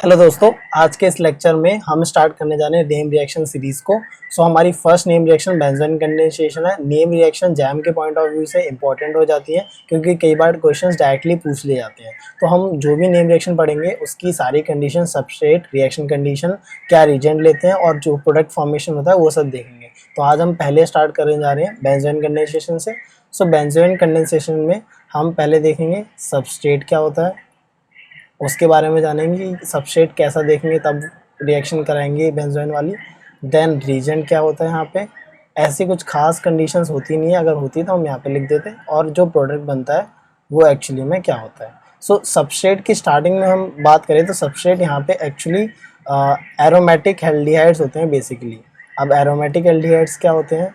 Hello दोस्तों, आज के इस लेक्चर में हम स्टार्ट करने जा रहे हैं नेम रिएक्शन सीरीज को। हमारी first name reaction benzoin condensation है। नेम रिएक्शन जैम के पॉइंट ऑफ व्यू से इंपॉर्टेंट हो जाती है क्योंकि कई बार क्वेश्चंस डायरेक्टली पूछ लिए जाते हैं। तो हम जो भी नेम रिएक्शन पढ़ेंगे उसकी सारी कंडीशन, सबस्ट्रेट, रिएक्शन कंडीशन, क्या रिएजेंट लेते हैं और जो प्रोडक्ट फॉर्मेशन होता है वो सब देखेंगे। तो आज हम पहले स्टार्ट करने जा रहे हैं बेंजोइन कंडेंसेशन से। बेंजोइन कंडेंसेशन में हम पहले देखेंगे सबस्ट्रेट क्या होता है, उसके बारे में जानेंगे कि सबस्ट्रेट कैसा देखेंगे तब रिएक्शन कराएंगे बेंजोइन वाली। देन रिएजेंट क्या होता है, यहाँ पे ऐसी कुछ खास कंडीशंस होती नहीं है, अगर होती तो हम यहाँ पे लिख देते। और जो प्रोडक्ट बनता है वो एक्चुअली में क्या होता है। सबस्ट्रेट की स्टार्टिंग में हम बात करें तो सबस्ट्रेट यहाँ पे एक्चुअली एरोमेटिक एल्डिहाइड्स होते हैं बेसिकली। अब एरोमेटिक एल्डिहाइड्स क्या होते हैं?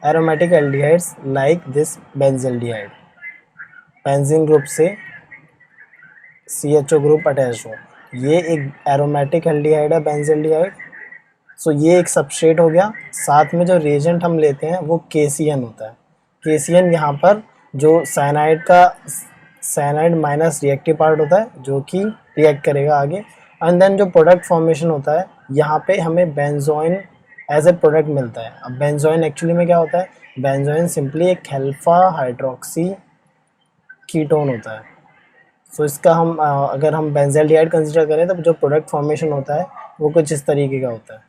Aromatic aldehydes like this benzaldehyde, benzene group से CHO ग्रुप अटैच हो, ये एक एरोमेटिक एल्डिहाइड है, बेंजील्डिहाइड। ये एक सबस्ट्रेट हो गया। साथ में जो रिएजेंट हम लेते हैं वो KCN होता है। KCN यहाँ पर जो साइनाइड माइनस रिएक्टिव पार्ट होता है जो कि रिएक्ट करेगा आगे। एंड देन जो प्रोडक्ट फॉर्मेशन होता है यहाँ पे हमें बेंजोइन एज ए प्रोडक्ट मिलता है। अब बेंजोइन एक्चुअली में क्या होता है? बेंजोइन सिंपली एक अल्फा हाइड्रोक्सी कीटोन होता है। इसका हम अगर हम बेंजील्डिहाइड कंसीडर करें तो जो प्रोडक्ट फॉर्मेशन होता है वो कुछ इस तरीके का होता है।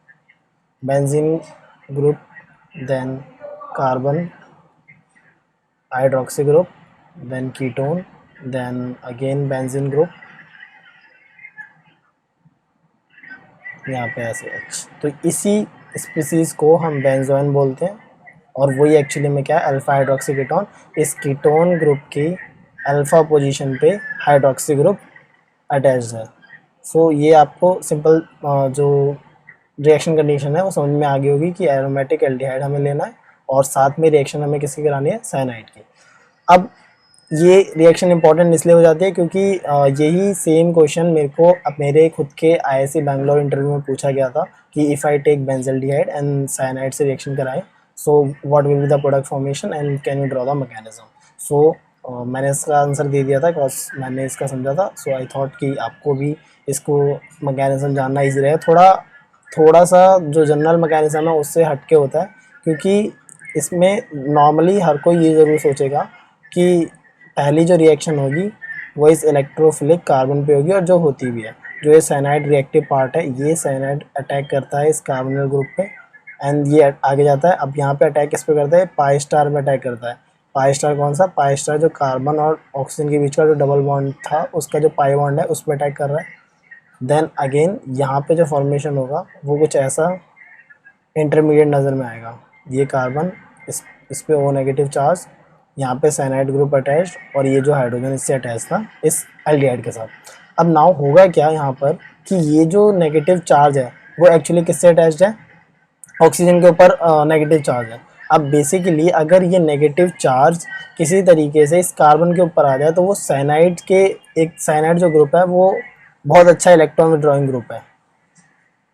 Benzene group, then carbon hydroxy group, then ketone, then again benzene group, यहाँ पे ऐसे H। तो इसी स्पीसीज को हम बेंजोइन बोलते हैं और वही एक्चुअली में क्या है? Alpha hydroxy ketone. इस कीटोन ग्रुप की अल्फा पोजीशन पे हाइड्रोक्सी ग्रुप अटैच्ड है। ये आपको सिंपल जो रिएक्शन कंडीशन है वो समझ में आ गई होगी कि एरोमेटिक एल्डिहाइड हमें लेना है और साथ में रिएक्शन हमें किसकी करानी है? साइनाइड की। अब ये रिएक्शन इंपॉर्टेंट इसलिए हो जाती है क्योंकि यही सेम क्वेश्चन मेरे खुद के IISc बैंगलोर इंटरव्यू में पूछा गया था कि if I take benzaldehyde and cyanide से रिएक्शन कराएं so what will be the product formation and can you draw the mechanism. मैंने इसका आंसर दे दिया था बिकॉज मैंने इसका समझा था। आई थॉट कि आपको भी इसको मैकेनिज्म जानना ईजी रहे। थोड़ा सा जो जनरल मैकेनिज्म है उससे हटके होता है क्योंकि इसमें नॉर्मली हर कोई ये ज़रूर सोचेगा कि पहली जो रिएक्शन होगी वो इस इलेक्ट्रोफिलिक कार्बन पे होगी और जो होती भी है, जो ये साइनाइड रिएक्टिव पार्ट है, ये साइनाइड अटैक करता है इस कार्बोनिल ग्रुप पे एंड ये आगे जाता है। अब यहाँ पे अटैक किस पे करता है? पाई स्टार में अटैक करता है। पाई स्टार कौन सा? पाई स्टार जो कार्बन और ऑक्सीजन के बीच का जो डबल बॉन्ड था उसका जो पाई बॉन्ड है उस पर अटैक कर रहा है। देन अगेन यहाँ पे जो फॉर्मेशन होगा वो कुछ ऐसा इंटरमीडिएट नज़र में आएगा। ये कार्बन, इस पे O नेगेटिव चार्ज, यहाँ पे साइनाइड ग्रुप अटैच और ये जो हाइड्रोजन इससे अटैच था इस एल्डिहाइड के साथ। अब नाउ होगा क्या यहाँ पर कि ये जो नेगेटिव चार्ज है वो एक्चुअली किससे अटैच्ड है? ऑक्सीजन के ऊपर नेगेटिव चार्ज है। अब बेसिकली अगर ये नेगेटिव चार्ज किसी तरीके से इस कार्बन के ऊपर आ जाए तो वो साइनाइड जो ग्रुप है वो बहुत अच्छा इलेक्ट्रॉन विड्रॉइंग ग्रुप है।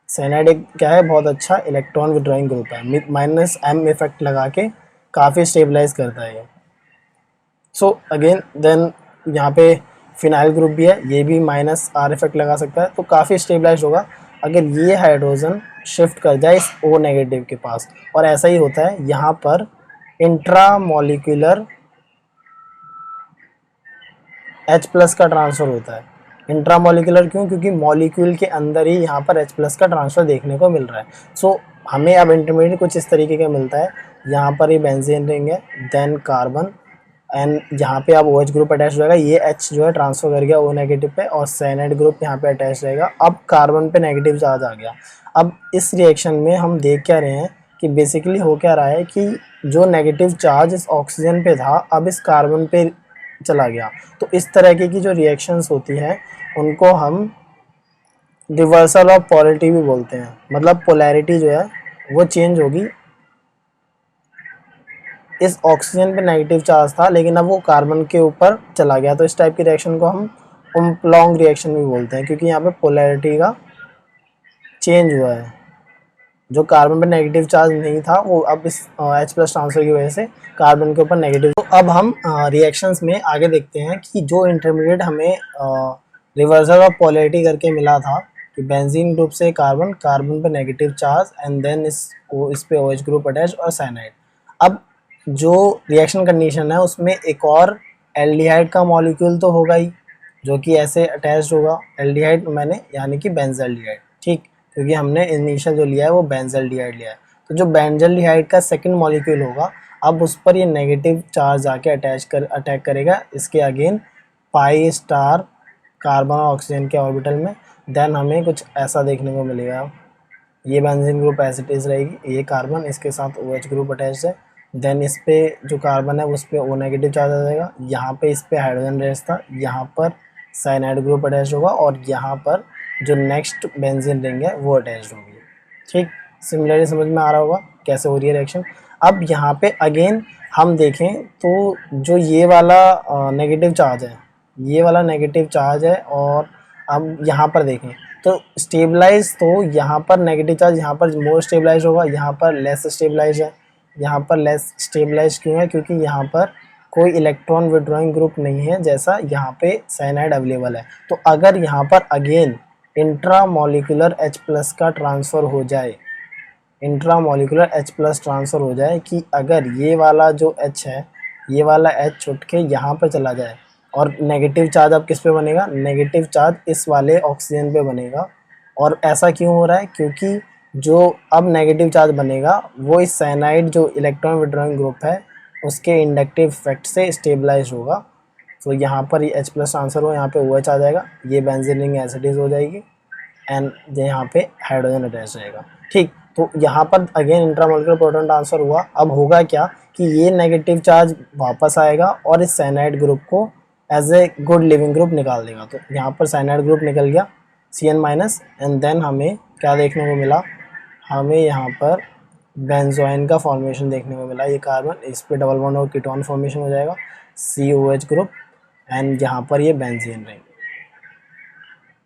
साइनाइड एक क्या है? बहुत अच्छा इलेक्ट्रॉन विड्रॉइंग ग्रुप है। -M इफेक्ट लगा के काफ़ी स्टेबलाइज करता है ये। अगेन देन यहाँ पे फिनाइल ग्रुप भी है, ये भी -R इफेक्ट लगा सकता है, तो काफ़ी स्टेबलाइज होगा अगर ये हाइड्रोजन शिफ्ट कर जाए इस O नेगेटिव के पास। और ऐसा ही होता है यहाँ पर इंट्रामोलिकुलर H+ का ट्रांसफ़र होता है। इंट्रामोलिकुलर क्यों? क्योंकि मॉलिक्यूल के अंदर ही यहाँ पर H+ का ट्रांसफ़र देखने को मिल रहा है। हमें अब इंटरमीडिएट कुछ इस तरीके का मिलता है। यहाँ पर ये बेंजीन रिंग है, देन कार्बन एंड यहाँ पे अब OH ग्रुप अटैच रहेगा। ये H जो है ट्रांसफ़र कर गया O नेगेटिव पे और साइनाइड ग्रुप यहाँ पे अटैच रहेगा। अब कार्बन पे नेगेटिव चार्ज आ गया। अब इस रिएक्शन में हम देख क्या रहे हैं कि बेसिकली हो क्या रहा है कि जो नेगेटिव चार्ज इस ऑक्सीजन पे था अब इस कार्बन पे चला गया। तो इस तरह की जो रिएक्शंस होती हैं उनको हम रिवर्सल ऑफ पोलैरिटी भी बोलते हैं। मतलब पोलैरिटी जो है वो चेंज होगी। इस ऑक्सीजन पे नेगेटिव चार्ज था लेकिन अब वो कार्बन के ऊपर चला गया, तो इस टाइप की रिएक्शन को हम उम्प्लॉन्ग रिएक्शन भी बोलते हैं क्योंकि यहाँ पे पोलैरिटी का चेंज हुआ है। जो कार्बन पे नेगेटिव चार्ज नहीं था वो अब इस H+ ट्रांसफर की वजह से कार्बन के ऊपर नेगेटिव। तो अब हम रिएक्शंस में आगे देखते हैं कि जो इंटरमीडिएट हमें रिवर्सल ऑफ पोलैरिटी करके मिला था कि बेंजीन ग्रुप से कार्बन, कार्बन पे नेगेटिव चार्ज एंड देन इस पे OH ग्रुप अटैच और साइनाइड। अब जो रिएक्शन कंडीशन है उसमें एक और एल्डिहाइड का मॉलिक्यूल तो होगा ही जो कि ऐसे अटैच्ड होगा, एल्डिहाइड मैंने यानी कि बेंजल्डिहाइड, ठीक, क्योंकि हमने इनिशियल जो लिया है वो बेंजल्डिहाइड लिया है। तो जो बेंजल्डिहाइड का सेकंड मॉलिक्यूल होगा, अब उस पर ये नेगेटिव चार्ज आके अटैक करेगा इसके अगेन पाई स्टार कार्बन और ऑक्सीजन के ऑर्बिटल में। देन हमें कुछ ऐसा देखने को मिलेगा, ये benzene group as it is रहेगी, ये कार्बन इसके साथ OH ग्रुप अटैच है। देन इस पे जो कार्बन है उस पे O नेगेटिव चार्ज आ जाएगा, यहाँ पे इस पे हाइड्रोजन रेस था, यहाँ पर साइनाइड ग्रुप अटैच होगा और यहाँ पर जो नेक्स्ट बेंजीन रिंग है वो अटैच होगी, ठीक। सिमिलरली समझ में आ रहा होगा कैसे हो रही है रिएक्शन। अब यहाँ पे अगेन हम देखें तो जो ये वाला नेगेटिव चार्ज है, ये वाला नेगेटिव चार्ज है, और अब यहाँ पर देखें तो स्टेबलाइज, तो यहाँ पर नेगेटिव चार्ज यहाँ पर मोर स्टेबलाइज होगा, यहाँ पर लेस स्टेबलाइज है। यहाँ पर लेस स्टेबलाइज क्यों है? क्योंकि यहाँ पर कोई इलेक्ट्रॉन विड्रॉइंग ग्रुप नहीं है जैसा यहाँ पे साइनाइड अवेलेबल है। तो अगर यहाँ पर अगेन इंट्रामोलिकुलर H+ का ट्रांसफ़र हो जाए, इंट्रामोलिकुलर H+ ट्रांसफ़र हो जाए कि अगर ये वाला जो H है, ये वाला H छुट के यहाँ पर चला जाए और नेगेटिव चार्ज अब किस पे बनेगा? नेगेटिव चार्ज इस वाले ऑक्सीजन पे बनेगा। और ऐसा क्यों हो रहा है? क्योंकि जो अब नेगेटिव चार्ज बनेगा वो इस साइनाइड जो इलेक्ट्रॉन विड्रॉइंग ग्रुप है उसके इंडक्टिव इफेक्ट से स्टेबलाइज होगा। तो यहाँ पर ये H+ ट्रांसफर हो, यहाँ पे OH आ जाएगा, ये बेंजीन रिंग एसिडिस हो जाएगी एंड यहाँ पे हाइड्रोजन अटैच रहेगा, ठीक। तो यहाँ पर अगेन इंट्रामोलिकुलर प्रोटॉन ट्रांसफर हुआ। अब होगा क्या कि ये नेगेटिव चार्ज वापस आएगा और इस साइनाइड ग्रुप को as a good living group निकाल देगा। तो यहाँ पर साइनाइड ग्रुप निकल गया Cn- एंड देन हमें क्या देखने को मिला? हमें यहाँ पर बेंजोइन का फॉर्मेशन देखने को मिला। ये कार्बन, इस पे डबल बॉन्ड और कीटोन फॉर्मेशन हो जाएगा, COH ग्रुप एंड यहाँ पर ये बेंजीन रिंग।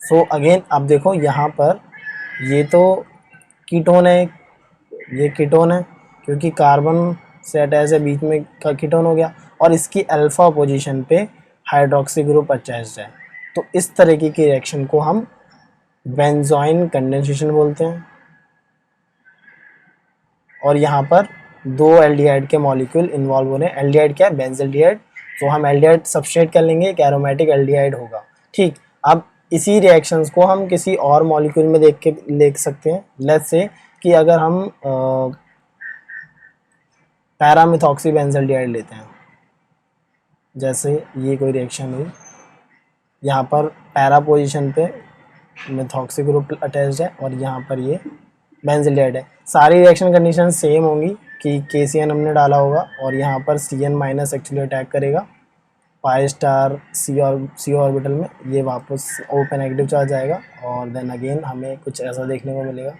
सो अगेन आप देखो यहाँ पर ये तो कीटोन है, ये कीटोन है क्योंकि कार्बन से अटैच है, बीच में कीटोन हो गया, और इसकी अल्फा पोजीशन पे हाइड्रोक्सी ग्रुप अटैच्ड है। तो इस तरीके की रिएक्शन को हम बेंजोइन कंडेंसेशन बोलते हैं। और यहाँ पर दो एल्डिहाइड के मॉलिक्यूल इन्वॉल्व हो रहे हैं। एल्डिहाइड क्या है? बेंजल्डिहाइड। तो हम एल्डिहाइड सबस्ट्रेट कर लेंगे, एक एरोमेटिक एल्डिहाइड होगा, ठीक। अब इसी रिएक्शंस को हम किसी और मॉलिक्यूल में देख सकते हैं। लेट्स से कि अगर हम पैरामिथॉक्सी बेंजल्डिहाइड लेते हैं, जैसे ये कोई रिएक्शन हुई, यहाँ पर पैरा पोजीशन पे मिथॉक्सी ग्रुप अटैच्ड है और यहाँ पर ये बेंजल्डिहाइड है। सारी रिएक्शन कंडीशन सेम होंगी कि KCN हमने डाला होगा और यहाँ पर Cn- एक्चुअली अटैक करेगा पाई स्टार C ऑर्बिटल में, ये वापस O पे नेगेटिव चार्ज आएगा और देन अगेन हमें कुछ ऐसा देखने को मिलेगा,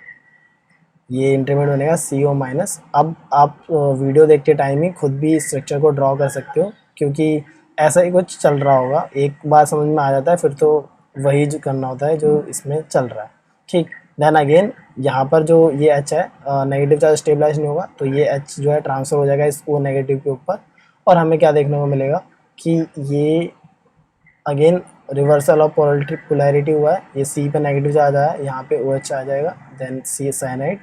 ये इंटरमीडिएट बनेगा CO-। अब आप वीडियो देखते टाइम ही खुद भी स्ट्रक्चर को ड्रॉ कर सकते हो क्योंकि ऐसा ही कुछ चल रहा होगा। एक बार समझ में आ जाता है फिर तो वही जो करना होता है जो इसमें चल रहा है, ठीक। देन अगेन यहाँ पर जो ये H है नेगेटिव चार्ज स्टेबलाइज नहीं होगा, तो ये H जो है ट्रांसफ़र हो जाएगा इस O नेगेटिव के ऊपर और हमें क्या देखने को मिलेगा कि ये अगेन रिवर्सल ऑफ पोलैरिटी हुआ है। ये C पे नेगेटिव चार्ज आया, यहाँ पे OH आ जाएगा, देन C साइनाइड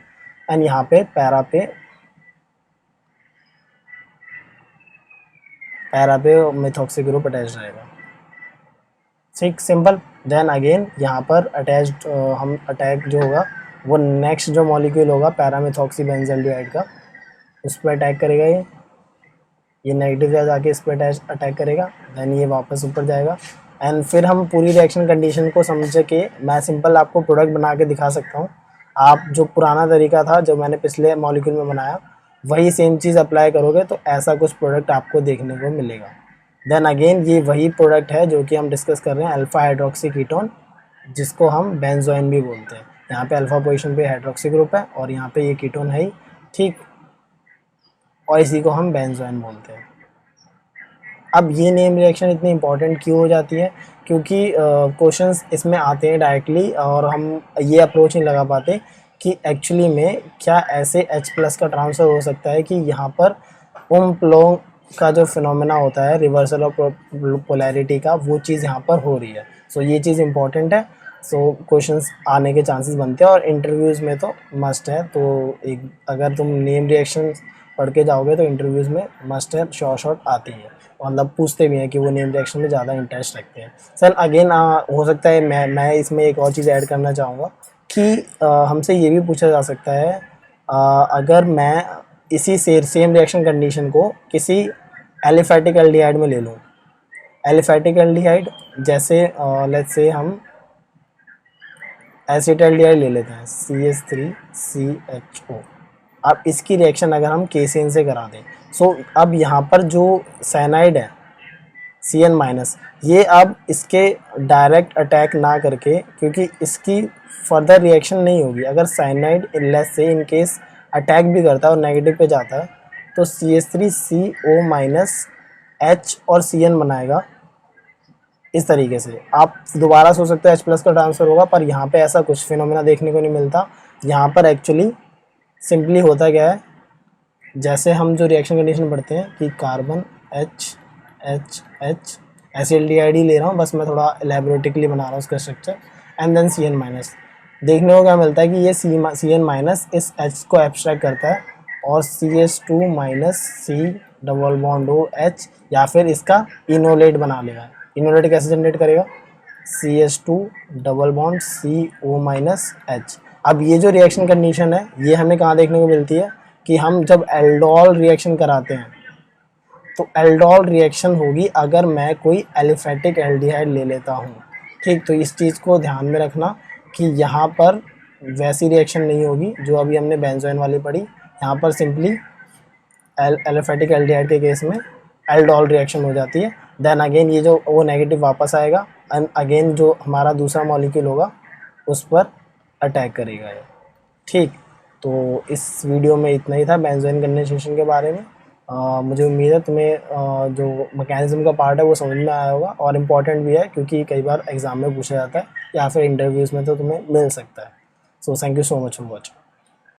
एंड यहाँ पे पैरा पे मिथॉक्सी ग्रुप अटैच रहेगा, ठीक, सिंपल। देन अगेन यहाँ पर अटैच्ड हम अटैक जो होगा वो नेक्स्ट जो मॉलिक्यूल होगा पैरामिथॉक्सी बेंजल्डिहाइड का, उस पर अटैक करेगा। ये नेगेटिव चार्ज आके इस पर अटैक करेगा, देन ये वापस ऊपर जाएगा एंड फिर हम पूरी रिएक्शन कंडीशन को समझ के मैं सिंपल आपको प्रोडक्ट बना के दिखा सकता हूँ। आप जो पुराना तरीका था जो मैंने पिछले मॉलिक्यूल में बनाया वही सेम चीज़ अप्लाई करोगे तो ऐसा कुछ प्रोडक्ट आपको देखने को मिलेगा। देन अगेन ये वही प्रोडक्ट है जो कि हम डिस्कस कर रहे हैं, अल्फा हाइड्रोक्सी कीटोन, जिसको हम बेंजोइन भी बोलते हैं। यहाँ पे अल्फा पोजीशन पे हाइड्रोक्सी ग्रुप है और यहाँ पे ये कीटोन है ही, ठीक, और इसी को हम बेंजोइन बोलते हैं। अब ये नेम रिएक्शन इतनी इंपॉर्टेंट क्यों हो जाती है? क्योंकि क्वेश्चंस इसमें आते हैं डायरेक्टली और हम ये अप्रोच नहीं लगा पाते कि एक्चुअली में क्या ऐसे H+ का ट्रांसफ़र हो सकता है कि यहाँ पर का जो फिनोमेना होता है रिवर्सल ऑफ पोलैरिटी का, वो चीज़ यहाँ पर हो रही है। सो ये चीज़ इंपॉर्टेंट है। सो क्वेश्चंस आने के चांसेस बनते हैं और इंटरव्यूज़ में तो मस्ट है। तो एक अगर तुम नेम रिएक्शन पढ़ के जाओगे तो इंटरव्यूज़ में मस्ट है, शॉर्ट आती है, मतलब पूछते भी हैं कि वो नेम रिएक्शन में ज़्यादा इंटरेस्ट रखते हैं। सर अगेन हो सकता है मैं इसमें एक और चीज़ ऐड करना चाहूँगा कि हमसे ये भी पूछा जा सकता है अगर मैं इसी सेम रिएक्शन कंडीशन को किसी एलिफैटिक एल्डिहाइड में ले लूँ। एलिफैटिक एल्डिहाइड जैसे लेट्स से हम एसिटाल्डिहाइड ले लेते हैं, CH3CHO। अब इसकी रिएक्शन अगर हम केसीएन से करा दें, सो अब यहाँ पर जो साइनाइड है CN-, ये अब इसके डायरेक्ट अटैक ना करके, क्योंकि इसकी फर्दर रिएक्शन नहीं होगी, अगर साइनाइड लेस से इन केस अटैक भी करता है और नेगेटिव पे जाता है तो CH3CO- H और CN बनाएगा। इस तरीके से आप दोबारा सोच सकते हो H+ का ट्रांसफ़र होगा, पर यहाँ पे ऐसा कुछ फिनोमेना देखने को नहीं मिलता। यहाँ पर एक्चुअली सिंपली होता क्या है, जैसे हम जो रिएक्शन कंडीशन पढ़ते हैं कि कार्बन H एसिल्डिहाइड ही ले रहा हूँ, बस मैं थोड़ा एलेबोरेटिकली बना रहा हूँ उसका स्ट्रक्चर, एंड देन CN-। देखने को क्या मिलता है कि ये CN- इस H को एब्स्ट्रैक्ट करता है और CH2- C double bond OH, या फिर इसका इनोलेट बना लेगा। इनोलेट कैसे जनरेट करेगा, CH2 डबल बॉन्ड CO-H। अब ये जो रिएक्शन कंडीशन है ये हमें कहाँ देखने को मिलती है कि हम जब एल्डोल रिएक्शन कराते हैं तो एल्डोल रिएक्शन होगी अगर मैं कोई एलिफैटिक एल्डिहाइड ले लेता हूँ। ठीक, तो इस चीज़ को ध्यान में रखना कि यहाँ पर वैसी रिएक्शन नहीं होगी जो अभी हमने बेंजोइन वाली पढ़ी। यहाँ पर सिंपली एलिफैटिक एल्डिहाइड के केस में एल्डोल रिएक्शन हो जाती है। देन अगेन ये जो वो नेगेटिव वापस आएगा एंड अगेन जो हमारा दूसरा मॉलिक्यूल होगा उस पर अटैक करेगा ये। ठीक, तो इस वीडियो में इतना ही था बेंजोइन कंडेंसेशन के बारे में। मुझे उम्मीद है तुम्हें जो मैकेनिज्म का पार्ट है वो समझ में आया होगा और इम्पॉर्टेंट भी है, क्योंकि कई बार एग्जाम में पूछा जाता है या फिर इंटरव्यूज़ में तो तुम्हें मिल सकता है। So thank you so much for watching.